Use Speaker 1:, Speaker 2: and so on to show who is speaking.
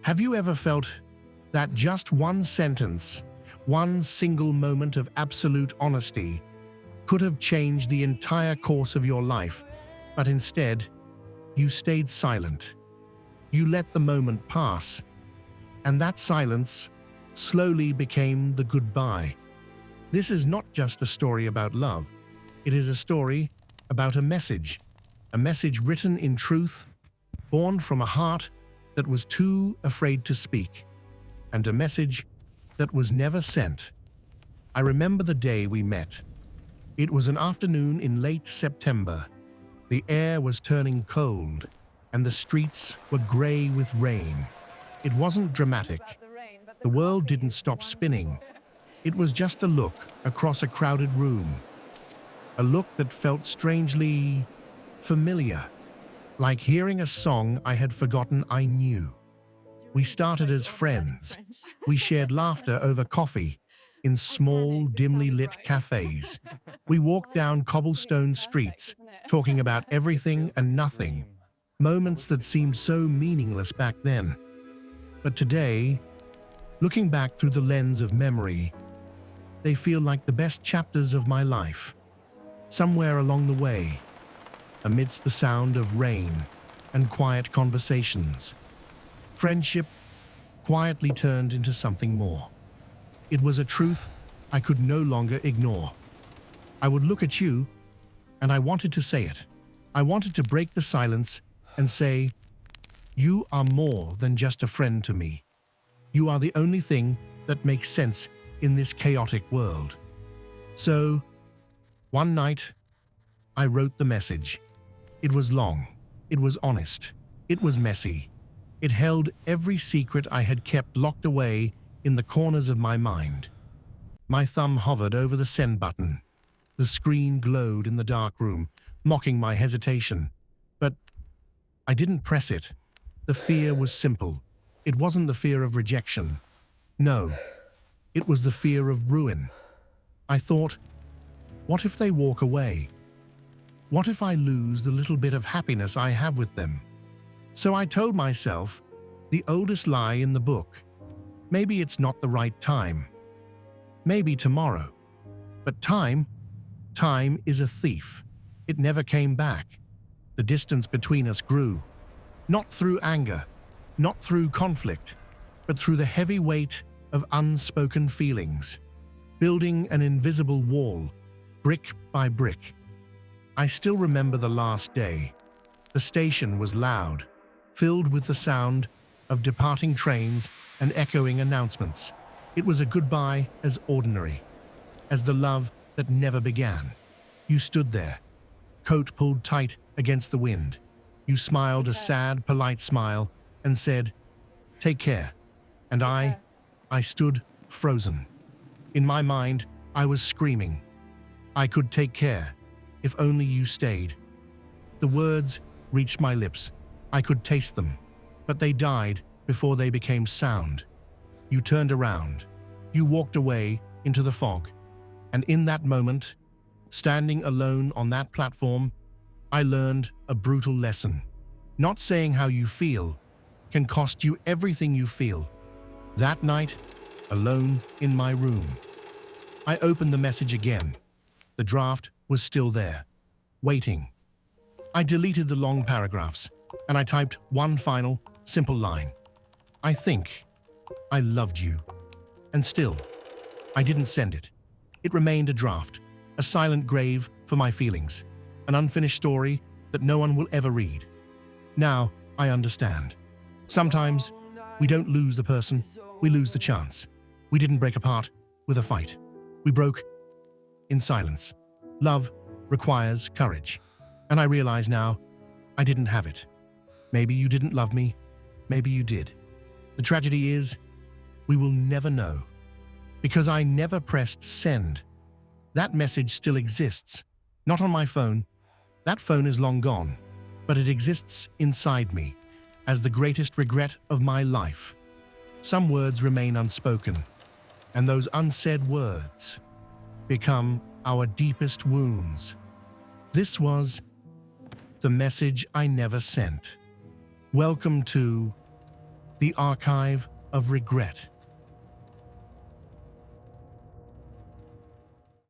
Speaker 1: Have you ever felt that just one sentence, one single moment of absolute honesty could have changed the entire course of your life, but instead, you stayed silent. You let the moment pass, and that silence slowly became the goodbye. This is not just a story about love. It is a story about a message written in truth, born from a heart that was too afraid to speak, and a message that was never sent. I remember the day we met. It was an afternoon in late September. The air was turning cold, and the streets were grey with rain. It wasn't dramatic. The world didn't stop spinning. It was just a look across a crowded room. A look that felt strangely familiar, like hearing a song I had forgotten I knew. We started as friends. We shared laughter over coffee in small, dimly lit cafes. We walked down cobblestone streets, talking about everything and nothing, moments that seemed so meaningless back then. But today, looking back through the lens of memory, they feel like the best chapters of my life. Somewhere along the way, amidst the sound of rain and quiet conversations, friendship quietly turned into something more. It was a truth I could no longer ignore. I would look at you, and I wanted to say it. I wanted to break the silence and say, "You are more than just a friend to me. You are the only thing that makes sense in this chaotic world." So, one night, I wrote the message. It was long, it was honest, it was messy. It held every secret I had kept locked away in the corners of my mind. My thumb hovered over the send button. The screen glowed in the dark room, mocking my hesitation. But I didn't press it. The fear was simple. It wasn't the fear of rejection. No, it was the fear of ruin. I thought, what if they walk away? What if I lose the little bit of happiness I have with them? So I told myself the oldest lie in the book. Maybe it's not the right time. Maybe tomorrow. But time is a thief. It never came back. The distance between us grew. Not through anger, not through conflict, but through the heavy weight of unspoken feelings, building an invisible wall, brick by brick. I still remember the last day. The station was loud, filled with the sound of departing trains and echoing announcements. It was a goodbye as ordinary, as the love that never began. You stood there, coat pulled tight against the wind. You smiled a sad, polite smile and said, "Take care." And I stood frozen. In my mind, I was screaming. I could take care, if only you stayed. The words reached my lips. I could taste them, but they died before they became sound. You turned around. You walked away into the fog. And in that moment, standing alone on that platform, I learned a brutal lesson. Not saying how you feel can cost you everything you feel. That night, alone in my room, I opened the message again. The draft was still there, waiting. I deleted the long paragraphs, and I typed one final, simple line. I think I loved you. And still, I didn't send it. It remained a draft, a silent grave for my feelings, an unfinished story that no one will ever read. Now, I understand. Sometimes, we don't lose the person, we lose the chance. We didn't break apart with a fight. We broke in silence. Love requires courage. And I realize now, I didn't have it. Maybe you didn't love me, maybe you did. The tragedy is, we will never know. Because I never pressed send. That message still exists. Not on my phone. That phone is long gone. But it exists inside me as the greatest regret of my life. Some words remain unspoken, and those unsaid words become our deepest wounds. This was the message I never sent. Welcome to the archive of regret.